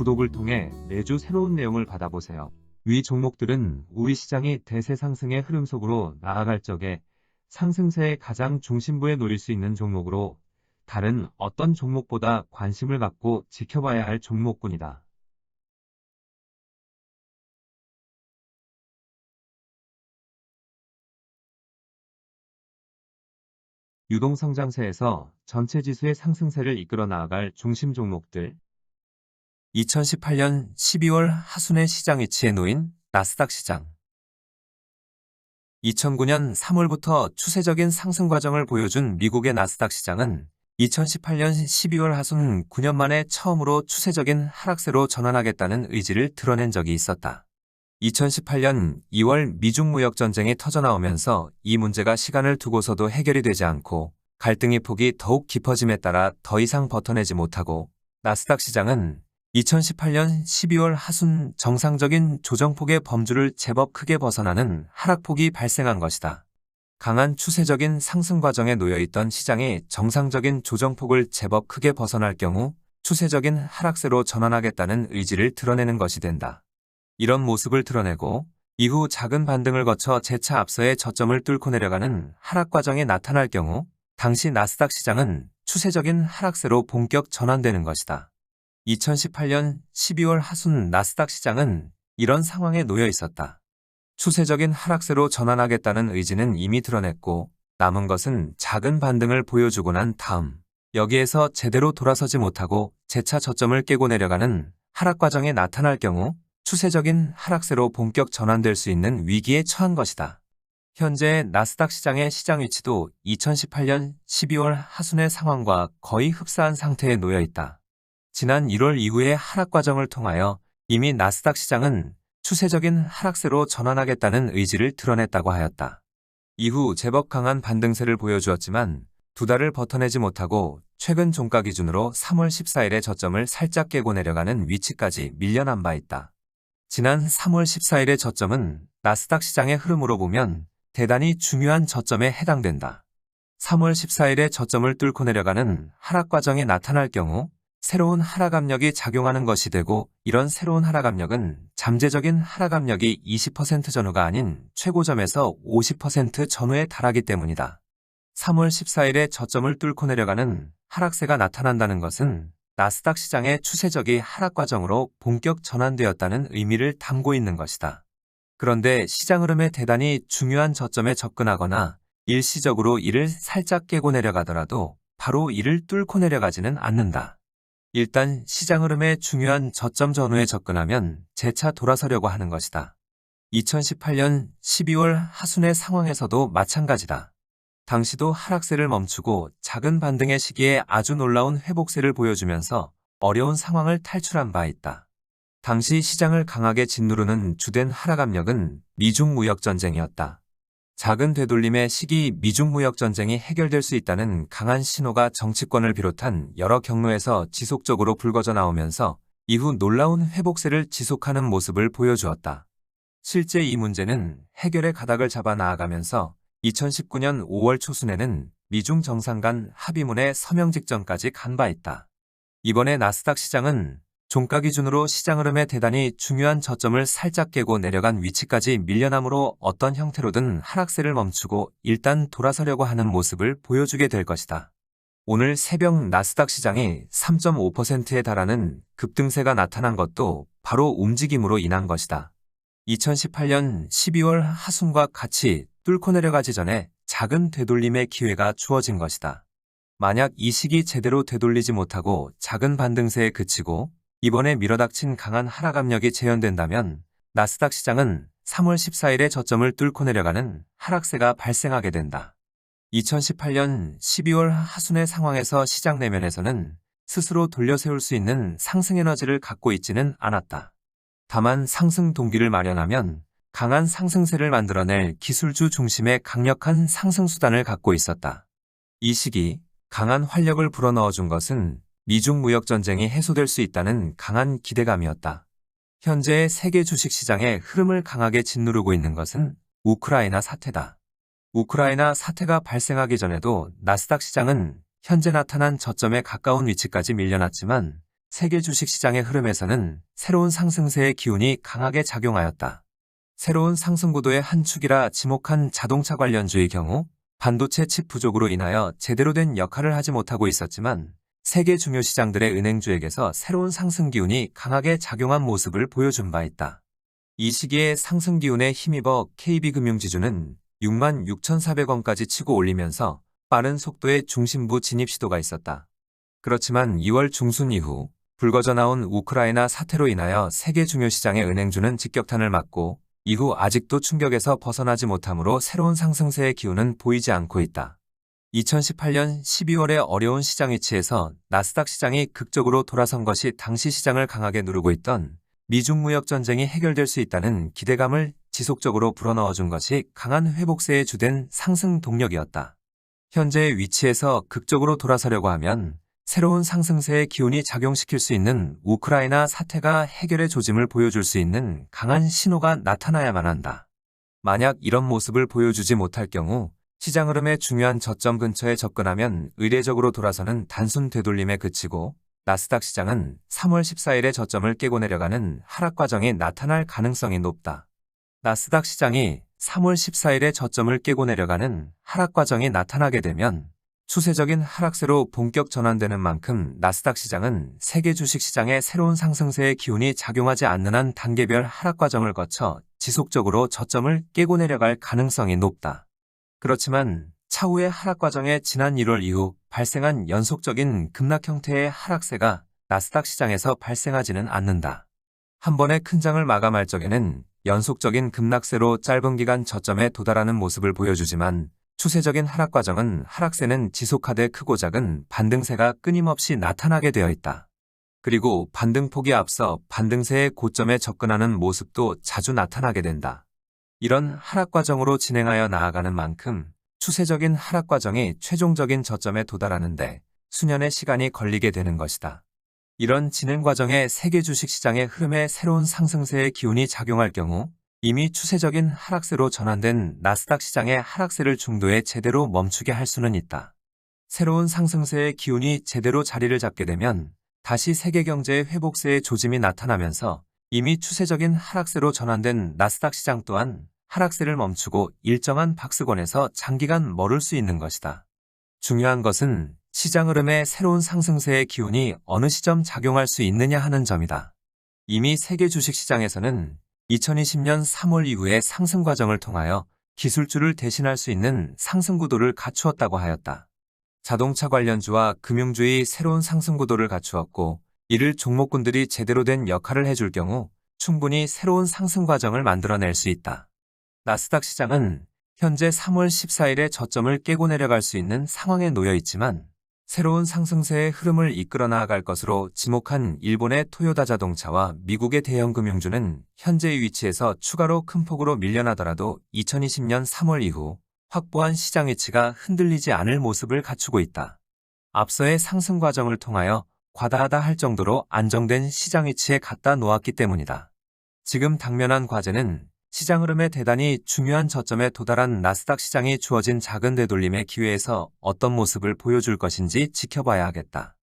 구독을 통해 매주 새로운 내용을 받아보세요. 위 종목들은 우리 시장이 대세 상승의 흐름 속으로 나아갈 적에 상승세의 가장 중심부에 놓일 수 있는 종목으로 다른 어떤 종목보다 관심을 갖고 지켜봐야 할 종목군이다. 유동성장세에서 전체 지수의 상승세를 이끌어 나아갈 중심 종목들. 2018년 12월 하순의 시장 위치에 놓인 나스닥 시장. 2009년 3월부터 추세적인 상승 과정을 보여준 미국의 나스닥 시장은 2018년 12월 하순 9년 만에 처음으로 추세적인 하락세로 전환하겠다는 의지를 드러낸 적이 있었다. 2018년 2월 미중 무역 전쟁이 터져나오면서 이 문제가 시간을 두고서도 해결이 되지 않고 갈등의 폭이 더욱 깊어짐에 따라 더 이상 버텨내지 못하고 나스닥 시장은 2018년 12월 하순 정상적인 조정폭의 범주를 제법 크게 벗어나는 하락폭이 발생한 것이다. 강한 추세적인 상승 과정에 놓여있던 시장이 정상적인 조정폭을 제법 크게 벗어날 경우 추세적인 하락세로 전환하겠다는 의지를 드러내는 것이 된다. 이런 모습을 드러내고 이후 작은 반등을 거쳐 재차 앞서의 저점을 뚫고 내려가는 하락 과정이 나타날 경우 당시 나스닥 시장은 추세적인 하락세로 본격 전환되는 것이다. 2018년 12월 하순 나스닥 시장은 이런 상황에 놓여 있었다. 추세적인 하락세로 전환하겠다는 의지는 이미 드러냈고 남은 것은 작은 반등을 보여주고 난 다음 여기에서 제대로 돌아서지 못하고 재차 저점을 깨고 내려가는 하락 과정에 나타날 경우 추세적인 하락세로 본격 전환될 수 있는 위기에 처한 것이다. 현재 나스닥 시장의 시장 위치도 2018년 12월 하순의 상황과 거의 흡사한 상태에 놓여 있다. 지난 1월 이후의 하락 과정을 통하여 이미 나스닥 시장은 추세적인 하락세로 전환하겠다는 의지를 드러냈다고 하였다. 이후 제법 강한 반등세를 보여주었지만 두 달을 버텨내지 못하고 최근 종가 기준으로 3월 14일의 저점을 살짝 깨고 내려가는 위치까지 밀려난 바 있다. 지난 3월 14일의 저점은 나스닥 시장의 흐름으로 보면 대단히 중요한 저점에 해당된다. 3월 14일의 저점을 뚫고 내려가는 하락 과정에 나타날 경우 새로운 하락 압력이 작용하는 것이 되고 이런 새로운 하락 압력은 잠재적인 하락 압력이 20% 전후가 아닌 최고점에서 50% 전후에 달하기 때문이다. 3월 14일에 저점을 뚫고 내려가는 하락세가 나타난다는 것은 나스닥 시장의 추세적인 하락 과정으로 본격 전환되었다는 의미를 담고 있는 것이다. 그런데 시장 흐름에 대단히 중요한 저점에 접근하거나 일시적으로 이를 살짝 깨고 내려가더라도 바로 이를 뚫고 내려가지는 않는다. 일단 시장 흐름의 중요한 저점 전후에 접근하면 재차 돌아서려고 하는 것이다. 2018년 12월 하순의 상황에서도 마찬가지다. 당시도 하락세를 멈추고 작은 반등의 시기에 아주 놀라운 회복세를 보여주면서 어려운 상황을 탈출한 바 있다. 당시 시장을 강하게 짓누르는 주된 하락 압력은 미중 무역 전쟁이었다. 작은 되돌림의 시기 미중 무역 전쟁이 해결될 수 있다는 강한 신호가 정치권을 비롯한 여러 경로에서 지속적으로 불거져 나오면서 이후 놀라운 회복세를 지속하는 모습을 보여주었다. 실제 이 문제는 해결의 가닥을 잡아 나아가면서 2019년 5월 초순에는 미중 정상 간 합의문에 서명 직전까지 간 바 있다. 이번에 나스닥 시장은 종가 기준으로 시장 흐름에 대단히 중요한 저점을 살짝 깨고 내려간 위치까지 밀려남으로 어떤 형태로든 하락세를 멈추고 일단 돌아서려고 하는 모습을 보여주게 될 것이다. 오늘 새벽 나스닥 시장이 3.5%에 달하는 급등세가 나타난 것도 바로 움직임으로 인한 것이다. 2018년 12월 하순과 같이 뚫고 내려가지 전에 작은 되돌림의 기회가 주어진 것이다. 만약 이 시기 제대로 되돌리지 못하고 작은 반등세에 그치고 이번에 밀어닥친 강한 하락 압력이 재현된다면 나스닥 시장은 3월 14일에 저점을 뚫고 내려가는 하락세가 발생하게 된다. 2018년 12월 하순의 상황에서 시장 내면에서는 스스로 돌려세울 수 있는 상승 에너지를 갖고 있지는 않았다. 다만 상승 동기를 마련하면 강한 상승세를 만들어낼 기술주 중심의 강력한 상승 수단을 갖고 있었다. 이 시기 강한 활력을 불어넣어준 것은 미중 무역 전쟁이 해소될 수 있다는 강한 기대감이었다. 현재의 세계 주식시장의 흐름을 강하게 짓누르고 있는 것은 우크라이나 사태다. 우크라이나 사태가 발생하기 전에도 나스닥 시장은 현재 나타난 저점에 가까운 위치까지 밀려났지만 세계 주식시장의 흐름에서는 새로운 상승세의 기운이 강하게 작용하였다. 새로운 상승구도의 한 축이라 지목한 자동차 관련주의 경우 반도체 칩 부족으로 인하여 제대로 된 역할을 하지 못하고 있었지만 세계 중요 시장들의 은행주에게서 새로운 상승 기운이 강하게 작용한 모습을 보여준 바 있다. 이 시기에 상승 기운에 힘입어 KB금융지주는 66,400원까지 치고 올리면서 빠른 속도의 중심부 진입 시도가 있었다. 그렇지만 2월 중순 이후 불거져 나온 우크라이나 사태로 인하여 세계 중요 시장의 은행주는 직격탄을 맞고 이후 아직도 충격에서 벗어나지 못하므로 새로운 상승세의 기운은 보이지 않고 있다. 2018년 12월의 어려운 시장 위치에서 나스닥 시장이 극적으로 돌아선 것이 당시 시장을 강하게 누르고 있던 미중 무역 전쟁이 해결될 수 있다는 기대감을 지속적으로 불어넣어준 것이 강한 회복세의 주된 상승 동력이었다. 현재의 위치에서 극적으로 돌아서려고 하면 새로운 상승세의 기운이 작용시킬 수 있는 우크라이나 사태가 해결의 조짐을 보여줄 수 있는 강한 신호가 나타나야만 한다. 만약 이런 모습을 보여주지 못할 경우 시장 흐름의 중요한 저점 근처에 접근하면 의례적으로 돌아서는 단순 되돌림에 그치고 나스닥 시장은 3월 14일의 저점을 깨고 내려가는 하락 과정이 나타날 가능성이 높다. 나스닥 시장이 3월 14일의 저점을 깨고 내려가는 하락 과정이 나타나게 되면 추세적인 하락세로 본격 전환되는 만큼 나스닥 시장은 세계 주식시장의 새로운 상승세의 기운이 작용하지 않는 한 단계별 하락 과정을 거쳐 지속적으로 저점을 깨고 내려갈 가능성이 높다. 그렇지만 차후의 하락 과정에 지난 1월 이후 발생한 연속적인 급락 형태의 하락세가 나스닥 시장에서 발생하지는 않는다. 한 번의 큰 장을 마감할 적에는 연속적인 급락세로 짧은 기간 저점에 도달하는 모습을 보여주지만 추세적인 하락 과정은 하락세는 지속하되 크고 작은 반등세가 끊임없이 나타나게 되어 있다. 그리고 반등폭이 앞서 반등세의 고점에 접근하는 모습도 자주 나타나게 된다. 이런 하락 과정으로 진행하여 나아가는 만큼 추세적인 하락 과정이 최종적인 저점에 도달하는데 수년의 시간이 걸리게 되는 것이다. 이런 진행 과정에 세계 주식시장의 흐름에 새로운 상승세의 기운이 작용할 경우 이미 추세적인 하락세로 전환된 나스닥 시장의 하락세를 중도에 제대로 멈추게 할 수는 있다. 새로운 상승세의 기운이 제대로 자리를 잡게 되면 다시 세계 경제의 회복세의 조짐이 나타나면서 이미 추세적인 하락세로 전환된 나스닥 시장 또한 하락세를 멈추고 일정한 박스권에서 장기간 머물 수 있는 것이다. 중요한 것은 시장 흐름에 새로운 상승세의 기운이 어느 시점 작용할 수 있느냐 하는 점이다. 이미 세계 주식시장에서는 2020년 3월 이후의 상승 과정을 통하여 기술주를 대신할 수 있는 상승 구도를 갖추었다고 하였다. 자동차 관련주와 금융주의 새로운 상승 구도를 갖추었고 이를 종목군들이 제대로 된 역할을 해줄 경우 충분히 새로운 상승 과정을 만들어낼 수 있다. 나스닥 시장은 현재 3월 14일의 저점을 깨고 내려갈 수 있는 상황에 놓여 있지만 새로운 상승세의 흐름을 이끌어 나아갈 것으로 지목한 일본의 토요타 자동차와 미국의 대형 금융주는 현재의 위치에서 추가로 큰 폭으로 밀려나더라도 2020년 3월 이후 확보한 시장 위치가 흔들리지 않을 모습을 갖추고 있다. 앞서의 상승 과정을 통하여 과다하다 할 정도로 안정된 시장 위치에 갖다 놓았기 때문이다. 지금 당면한 과제는 시장 흐름에 대단히 중요한 저점에 도달한 나스닥 시장이 주어진 작은 되돌림의 기회에서 어떤 모습을 보여줄 것인지 지켜봐야 하겠다.